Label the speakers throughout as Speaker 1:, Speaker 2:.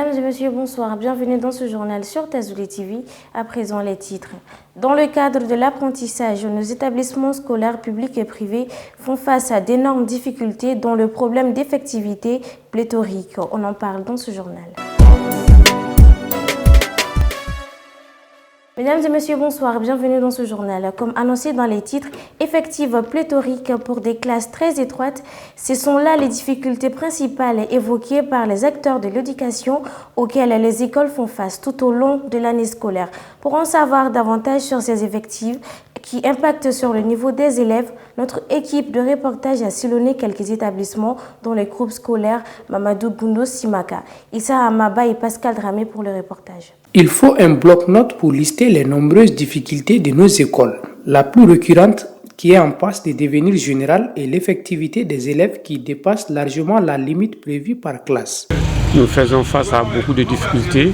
Speaker 1: Mesdames et messieurs, bonsoir. Bienvenue dans ce journal sur Tazouli TV. À présent, les titres. Dans le cadre de l'apprentissage, nos établissements scolaires publics et privés font face à d'énormes difficultés, dont le problème d'effectivité pléthorique. On en parle dans ce journal. Mesdames et messieurs, bonsoir, bienvenue dans ce journal. Comme annoncé dans les titres, effectifs pléthoriques pour des classes très étroites, ce sont là les difficultés principales évoquées par les acteurs de l'éducation auxquelles les écoles font face tout au long de l'année scolaire. Pour en savoir davantage sur ces effectifs qui impactent sur le niveau des élèves, notre équipe de reportage a sillonné quelques établissements dont les groupes scolaires Mamadou Boundo Simaka. Issa Amaba et Pascal Dramé pour le reportage.
Speaker 2: Il faut un bloc-notes pour lister les nombreuses difficultés de nos écoles. La plus récurrente qui est en passe de devenir générale est l'effectivité des élèves qui dépasse largement la limite prévue par classe.
Speaker 3: Nous faisons face à beaucoup de difficultés.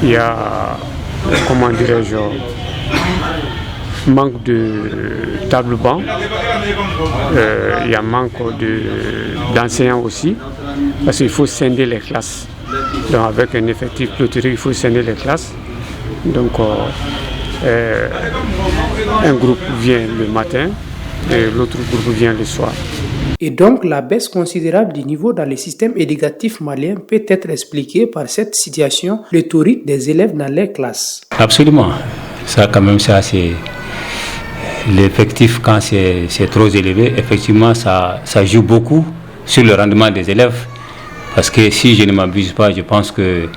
Speaker 3: Il y a, manque de table-banc, il y a manque d'enseignants aussi, parce qu'il faut scinder les classes. Donc avec un effectif pléthorique, il faut scinder les classes. Donc un groupe vient le matin et l'autre groupe vient le soir.
Speaker 2: Et donc la baisse considérable du niveau dans le système éducatif malien peut être expliquée par cette situation pléthorique des élèves dans les classes.
Speaker 4: Absolument. Ça quand même, c'est l'effectif quand c'est trop élevé, effectivement ça joue beaucoup sur le rendement des élèves. Parce que si je ne m'abuse pas, je pense que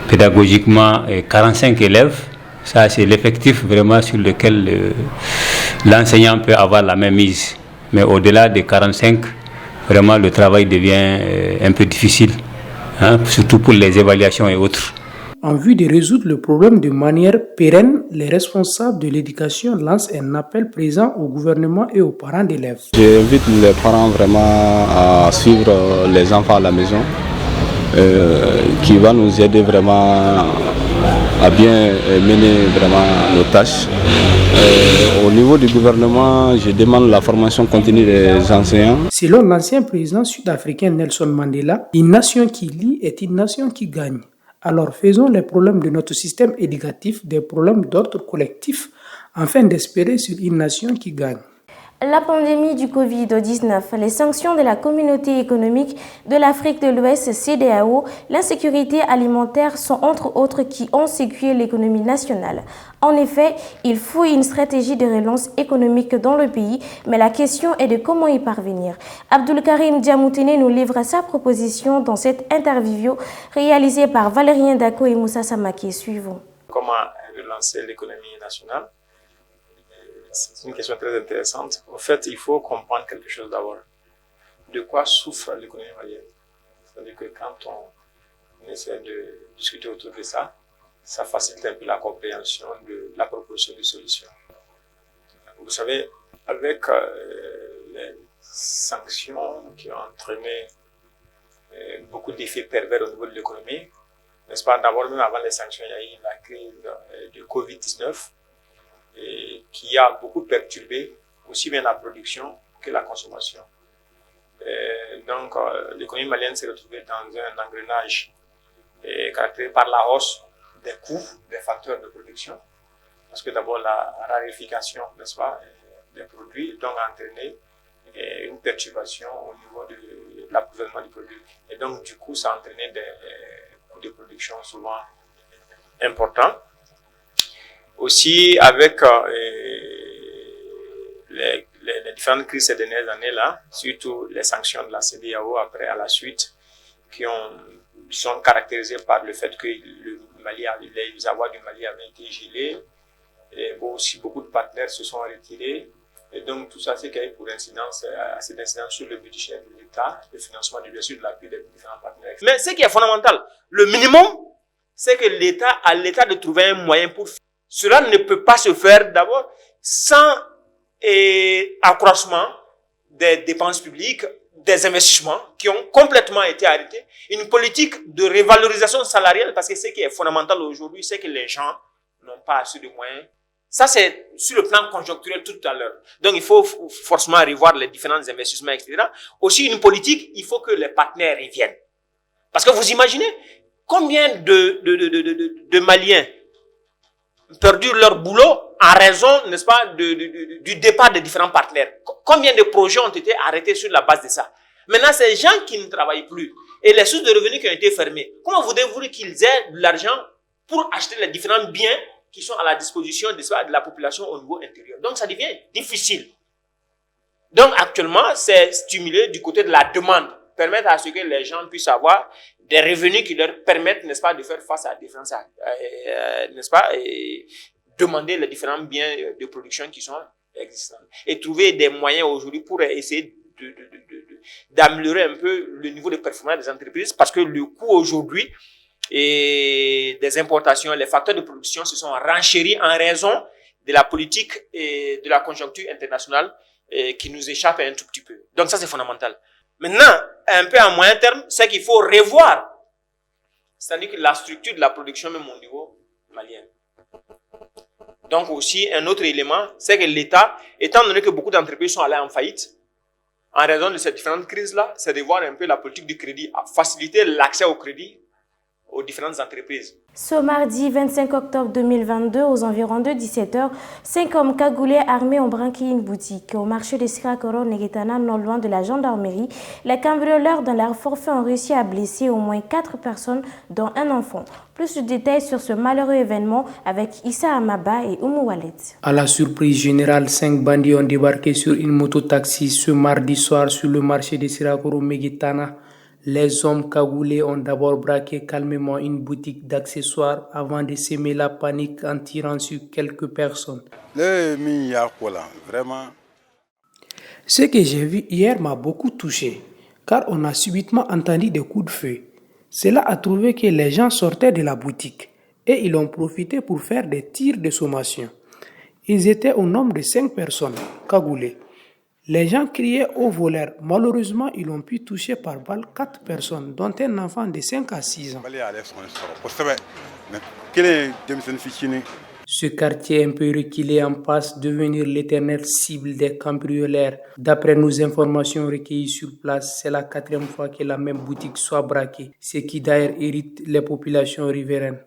Speaker 4: pédagogiquement, 45 élèves, ça c'est l'effectif vraiment sur lequel l'enseignant peut avoir la même mise. Mais au-delà des 45, vraiment le travail devient un peu difficile, surtout pour les évaluations et autres.
Speaker 2: En vue de résoudre le problème de manière pérenne, les responsables de l'éducation lancent un appel présent au gouvernement et aux parents d'élèves.
Speaker 5: J'invite les parents vraiment à suivre les enfants à la maison, qui va nous aider vraiment à bien mener vraiment nos tâches. Au niveau du gouvernement, je demande la formation continue des enseignants.
Speaker 2: Selon l'ancien président sud-africain Nelson Mandela, une nation qui lit est une nation qui gagne. Alors faisons les problèmes de notre système éducatif des problèmes d'ordre collectif afin d'espérer sur une nation qui gagne.
Speaker 1: La pandémie du Covid-19, les sanctions de la communauté économique de l'Afrique de l'Ouest, CEDEAO, l'insécurité alimentaire sont entre autres qui ont secoué l'économie nationale. En effet, il faut une stratégie de relance économique dans le pays, mais la question est de comment y parvenir. Abdul Karim Diamoutene nous livre sa proposition dans cette interview réalisée par Valérien Dako et Moussa Samake. Suivons.
Speaker 6: Comment relancer l'économie nationale? C'est une question très intéressante. En fait, il faut comprendre quelque chose d'abord. De quoi souffre l'économie malienne? C'est-à-dire que quand on essaie de discuter autour de ça, ça facilite un peu la compréhension de la proposition de solution. Vous savez, avec les sanctions qui ont entraîné beaucoup d'effets pervers au niveau de l'économie, n'est-ce pas? D'abord, même avant les sanctions, il y a eu la crise de Covid-19. Et qui a beaucoup perturbé aussi bien la production que la consommation. Donc, l'économie malienne s'est retrouvée dans un engrenage caractérisé par la hausse des coûts des facteurs de production. Parce que d'abord, la raréfication, n'est-ce pas, des produits donc a entraîné une perturbation au niveau de l'approvisionnement du produit. Et donc, du coup, ça a entraîné des coûts de production souvent importants. Aussi, avec les différentes crises ces dernières années-là, surtout les sanctions de la CEDEAO après à la suite, qui sont caractérisées par le fait que les avoirs du Mali avaient été gelés, et aussi beaucoup de partenaires se sont retirés. Et donc, tout ça, c'est qu'il y a eu pour incidence sur le budget de l'État, le financement du bien sûr de l'appui des différents partenaires.
Speaker 7: Mais ce qui est fondamental, le minimum, c'est que l'État de trouver un moyen pour. Cela ne peut pas se faire d'abord sans accroissement des dépenses publiques, des investissements qui ont complètement été arrêtés, une politique de révalorisation salariale, parce que ce qui est fondamental aujourd'hui, c'est que les gens n'ont pas assez de moyens. Ça, c'est sur le plan conjoncturel tout à l'heure. Donc, il faut forcément revoir les différents investissements, etc. Aussi, une politique, il faut que les partenaires y viennent. Parce que vous imaginez combien de Maliens perdu leur boulot en raison, n'est-ce pas, du départ des différents partenaires. Combien de projets ont été arrêtés sur la base de ça? Maintenant, ces gens qui ne travaillent plus et les sources de revenus qui ont été fermées, comment vous voulez qu'ils aient de l'argent pour acheter les différents biens qui sont à la disposition de la population au niveau intérieur? Donc, ça devient difficile. Donc, actuellement, c'est stimulé du côté de la demande, permettre à ce que les gens puissent avoir des revenus qui leur permettent, n'est-ce pas, de faire face à différents, n'est-ce pas, et demander les différents biens de production qui sont existants. Et trouver des moyens aujourd'hui pour essayer d'améliorer un peu le niveau de performance des entreprises, parce que le coût aujourd'hui des importations, les facteurs de production se sont renchéris en raison de la politique et de la conjoncture internationale qui nous échappe un tout petit peu. Donc ça, c'est fondamental. Maintenant, un peu à moyen terme, c'est qu'il faut revoir, c'est-à-dire que la structure de la production même au niveau malien. Donc aussi, un autre élément, c'est que l'État, étant donné que beaucoup d'entreprises sont allées en faillite, en raison de ces différentes crises-là, c'est de voir un peu la politique du crédit, à faciliter l'accès au crédit aux différentes entreprises.
Speaker 1: Ce mardi 25 octobre 2022, aux environs de 17h, 5 hommes cagoulés armés ont braqué une boutique au marché de Sirakoro Neguitana, non loin de la gendarmerie. Les cambrioleurs, dans leur forfait, ont réussi à blesser au moins 4 personnes, dont un enfant. Plus de détails sur ce malheureux événement avec Issa Amaba et Oumou Wallet.
Speaker 2: À la surprise générale, 5 bandits ont débarqué sur une moto-taxi ce mardi soir sur le marché de Sirakoro Neguitana. Les hommes cagoulés ont d'abord braqué calmement une boutique d'accessoires avant de semer la panique en tirant sur quelques personnes. Ce que j'ai vu hier m'a beaucoup touché, car on a subitement entendu des coups de feu. Cela a trouvé que les gens sortaient de la boutique et ils ont profité pour faire des tirs de sommation. Ils étaient au nombre de 5 personnes cagoulées. Les gens criaient aux voleurs. Malheureusement, ils ont pu toucher par balle 4 personnes, dont un enfant de 5 à 6 ans. Ce quartier un peu reculé en passe devenir l'éternelle cible des cambrioleurs. D'après nos informations recueillies sur place, c'est la 4e fois que la même boutique soit braquée, ce qui d'ailleurs irrite les populations riveraines.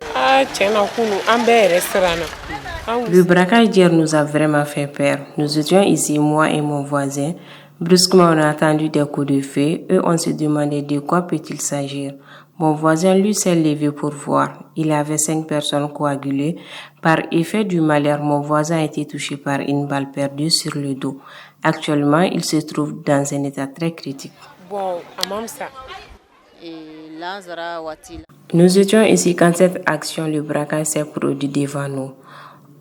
Speaker 8: Le braquage d'hier nous a vraiment fait peur. Nous étions ici, moi et mon voisin. Brusquement, on a entendu des coups de feu. Eux, on se demandait de quoi peut-il s'agir. Mon voisin, lui, s'est levé pour voir. Il avait 5 personnes coagulées. Par effet du malheur, mon voisin a été touché par une balle perdue sur le dos. Actuellement, il se trouve dans un état très critique. Nous étions ici quand cette action, le braquage, s'est produit devant nous.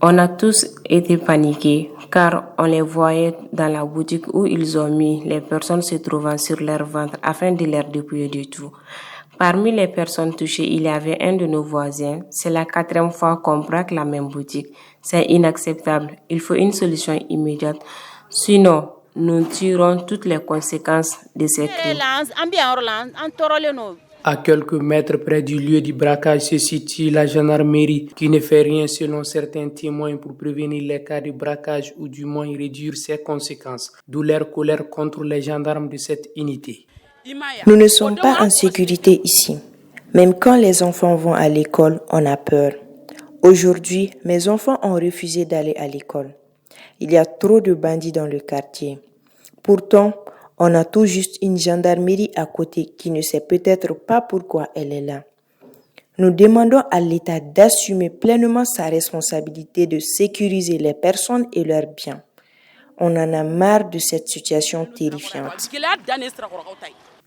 Speaker 8: On a tous été paniqués car on les voyait dans la boutique où ils ont mis les personnes se trouvant sur leur ventre afin de les dépouiller du tout. Parmi les personnes touchées, il y avait un de nos voisins. C'est la 4e fois qu'on braque la même boutique. C'est inacceptable. Il faut une solution immédiate. Sinon, nous tirons toutes les conséquences de ces crimes.
Speaker 2: À quelques mètres près du lieu du braquage se situe la gendarmerie qui ne fait rien selon certains témoins pour prévenir les cas de braquage ou du moins réduire ses conséquences, d'où leur colère contre les gendarmes de cette unité.
Speaker 9: Nous ne sommes pas en sécurité ici. Même quand les enfants vont à l'école, on a peur. Aujourd'hui, mes enfants ont refusé d'aller à l'école. Il y a trop de bandits dans le quartier. Pourtant, on a tout juste une gendarmerie à côté qui ne sait peut-être pas pourquoi elle est là. Nous demandons à l'État d'assumer pleinement sa responsabilité de sécuriser les personnes et leurs biens. On en a marre de cette situation terrifiante.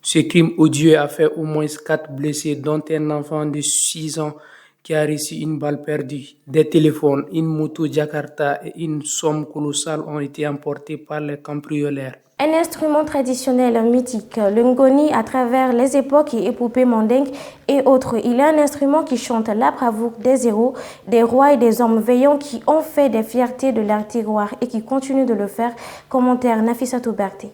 Speaker 2: Ce crime odieux a fait au moins 4 blessés, dont un enfant de 6 ans qui a reçu une balle perdue. Des téléphones, une moto Jakarta et une somme colossale ont été emportés par les cambrioleurs.
Speaker 1: Un instrument traditionnel mythique, le ngoni, à travers les époques et épopées mandingues et autres. Il est un instrument qui chante la bravoure des héros, des rois et des hommes veillants qui ont fait des fiertés de leur terroir et qui continuent de le faire. Commentaire Nafissatou Berté.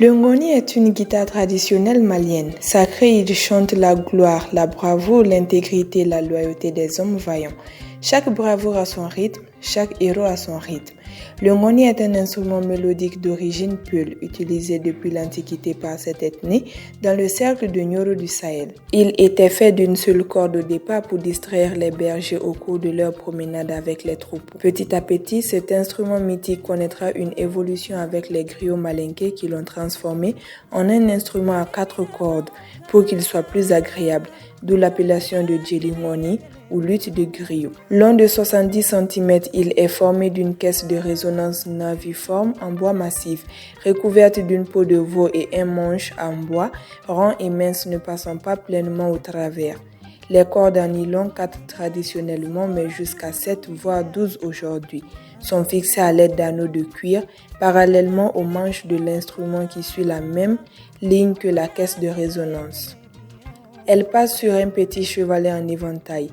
Speaker 10: Le ngoni est une guitare traditionnelle malienne. Sacrée, il chante la gloire, la bravoure, l'intégrité, la loyauté des hommes vaillants. Chaque bravoure a son rythme, Chaque héros a son rythme. Le ngoni est un instrument mélodique d'origine peul, utilisé depuis l'Antiquité par cette ethnie dans le cercle de Nyoro du Sahel. Il était fait d'une seule corde au départ pour distraire les bergers au cours de leur promenade avec les troupeaux. Petit à petit, cet instrument mythique connaîtra une évolution avec les griots malinqués qui l'ont transformé en un instrument à 4 cordes pour qu'il soit plus agréable, d'où l'appellation de Djeli Ngoni ou lutte de griot. Long de 70 cm, il est formé d'une caisse de résonance naviforme en bois massif, recouverte d'une peau de veau et un manche en bois, rond et mince ne passant pas pleinement au travers. Les cordes en nylon, 4 traditionnellement, mais jusqu'à 7 voire 12 aujourd'hui, sont fixées à l'aide d'anneaux de cuir, parallèlement aux manches de l'instrument qui suit la même ligne que la caisse de résonance. Elle passe sur un petit chevalet en éventail.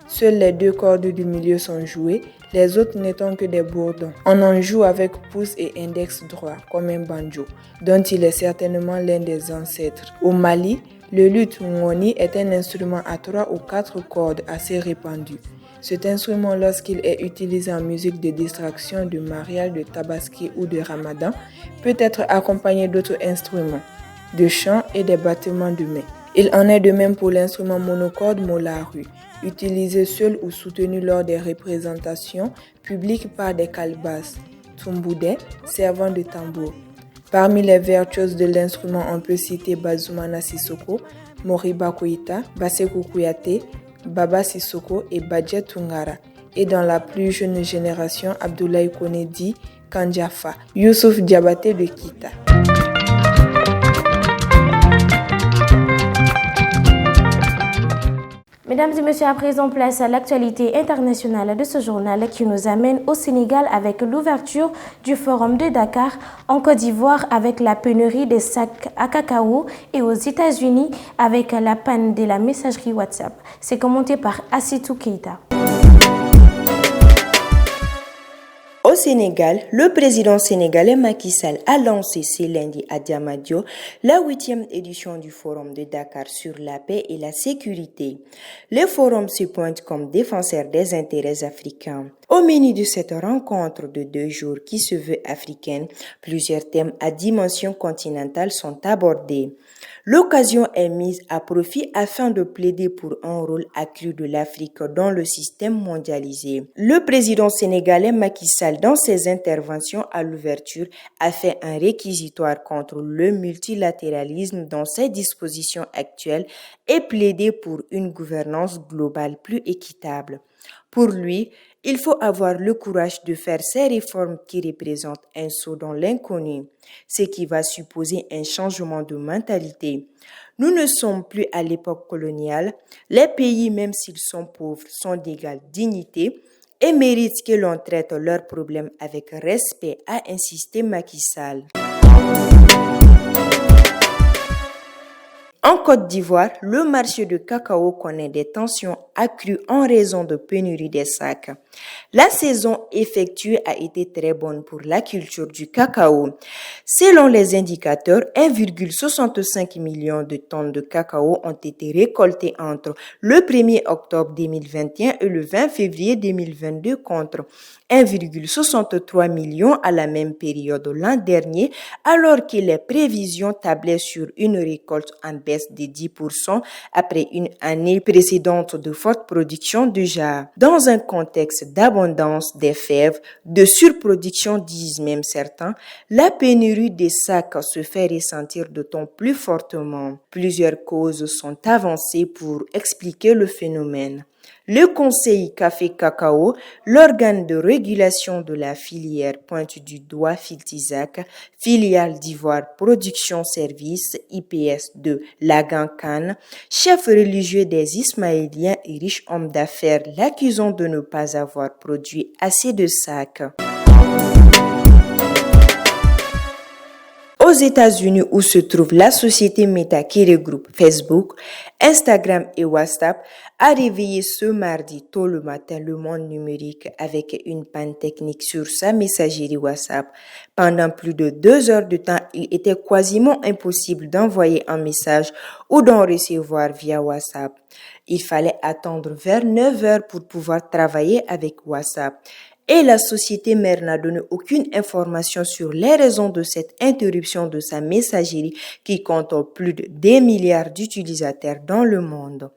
Speaker 10: Seules les 2 cordes du milieu sont jouées, les autres n'étant que des bourdons. On en joue avec pouce et index droit, comme un banjo, dont il est certainement l'un des ancêtres. Au Mali, le luth ngoni est un instrument à 3 ou 4 cordes assez répandu. Cet instrument, lorsqu'il est utilisé en musique de distraction, de mariage, de tabaski ou de ramadan, peut être accompagné d'autres instruments, de chant et des battements de mains. Il en est de même pour l'instrument monocorde molaru, utilisé seul ou soutenu lors des représentations publiques par des calebasses, tumboudé, servant de tambour. Parmi les virtuoses de l'instrument, on peut citer Bazumana Sissoko, Moriba Koïta, Basekou Kouyaté, Baba Sissoko et Badjet Tungara. Et dans la plus jeune génération, Abdoulaye Konedi Kandjafa, Youssouf Diabaté de Kita.
Speaker 1: Mesdames et messieurs, à présent, place à l'actualité internationale de ce journal qui nous amène au Sénégal avec l'ouverture du Forum de Dakar, en Côte d'Ivoire avec la pénurie des sacs à cacao et aux États-Unis avec la panne de la messagerie WhatsApp. C'est commenté par Assitou Keita.
Speaker 9: Au Sénégal, le président sénégalais Macky Sall a lancé ce lundi à Diamadio la 8e édition du Forum de Dakar sur la paix et la sécurité. Le forum se pointe comme défenseur des intérêts africains. Au menu de cette rencontre de 2 jours qui se veut africaine, plusieurs thèmes à dimension continentale sont abordés. L'occasion est mise à profit afin de plaider pour un rôle accru de l'Afrique dans le système mondialisé. Le président sénégalais Macky Sall, dans ses interventions à l'ouverture, a fait un réquisitoire contre le multilatéralisme dans ses dispositions actuelles et plaidé pour une gouvernance globale plus équitable. Pour lui, il faut avoir le courage de faire ces réformes qui représentent un saut dans l'inconnu, ce qui va supposer un changement de mentalité. Nous ne sommes plus à l'époque coloniale. Les pays, même s'ils sont pauvres, sont d'égale dignité et méritent que l'on traite leurs problèmes avec respect, a insisté Macky Sall. En Côte d'Ivoire, le marché de cacao connaît des tensions accrues en raison de pénurie des sacs. La saison effectuée a été très bonne pour la culture du cacao. Selon les indicateurs, 1,65 million de tonnes de cacao ont été récoltées entre le 1er octobre 2021 et le 20 février 2022 contre 1,63 million à la même période l'an dernier, alors que les prévisions tablaient sur une récolte en baisse de 10% après une année précédente de forte production déjà. Dans un contexte d'abondance des fèves, de surproduction disent même certains, la pénurie des sacs se fait ressentir d'autant plus fortement. Plusieurs causes sont avancées pour expliquer le phénomène. Le Conseil Café-Cacao, l'organe de régulation de la filière, pointe du doigt Filtizac, filiale d'Ivoire Production Service IPS de Lagan-Khan, chef religieux des Ismaéliens et riche homme d'affaires, l'accusant de ne pas avoir produit assez de sacs. Aux États-Unis, où se trouve la société Meta qui regroupe Facebook, Instagram et WhatsApp, a réveillé ce mardi tôt le matin le monde numérique avec une panne technique sur sa messagerie WhatsApp. Pendant plus de 2 heures de temps, il était quasiment impossible d'envoyer un message ou d'en recevoir via WhatsApp. Il fallait attendre vers 9 heures pour pouvoir travailler avec WhatsApp. et la société mère n'a donné aucune information sur les raisons de cette interruption de sa messagerie qui compte plus de 2 milliards d'utilisateurs dans le monde.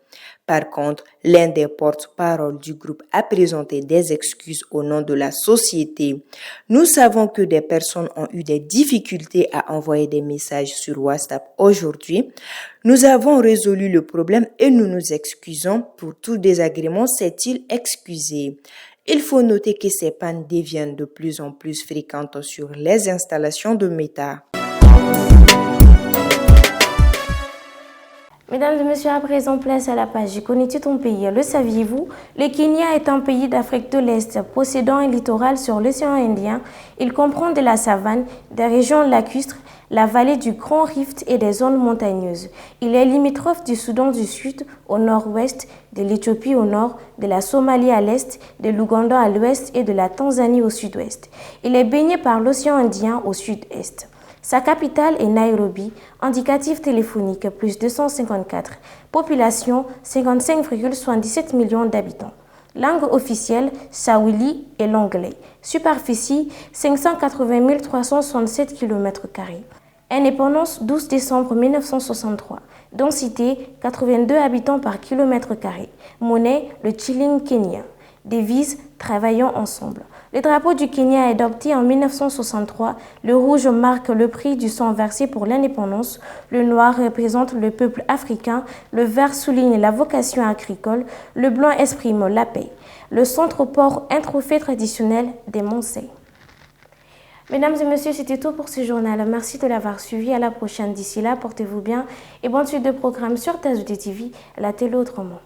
Speaker 9: Par contre, l'un des porte-parole du groupe a présenté des excuses au nom de la société. Nous savons que des personnes ont eu des difficultés à envoyer des messages sur WhatsApp aujourd'hui. Nous avons résolu le problème et nous nous excusons pour tout désagrément, s'est-il excusé. Il faut noter que ces pannes deviennent de plus en plus fréquentes sur les installations de Meta.
Speaker 1: Mesdames et messieurs, à présent, place à la page. Connais-tu ton pays? Le saviez-vous? Le Kenya est un pays d'Afrique de l'Est possédant un littoral sur l'océan Indien. Il comprend de la savane, des régions lacustres, la vallée du Grand Rift et des zones montagneuses. Il est limitrophe du Soudan du Sud au nord-ouest, de l'Éthiopie au nord, de la Somalie à l'est, de l'Ouganda à l'ouest et de la Tanzanie au sud-ouest. Il est baigné par l'océan Indien au sud-est. Sa capitale est Nairobi, indicatif téléphonique plus 254, population 55,77 millions d'habitants. Langue officielle, Swahili et l'anglais. Superficie 580 367 km². Indépendance 12 décembre 1963. Densité 82 habitants par km². Monnaie, le shilling kenyan. Devise, travaillons ensemble. Le drapeau du Kenya est adopté en 1963. Le rouge marque le prix du sang versé pour l'indépendance. Le noir représente le peuple africain. Le vert souligne la vocation agricole. Le blanc exprime la paix. Le centre-port, un trophée traditionnel des Moncey. Mesdames et messieurs, c'était tout pour ce journal. Merci de l'avoir suivi. À la prochaine. D'ici là, portez-vous bien et bonne suite de programmes sur TASUD TV, la télé autrement.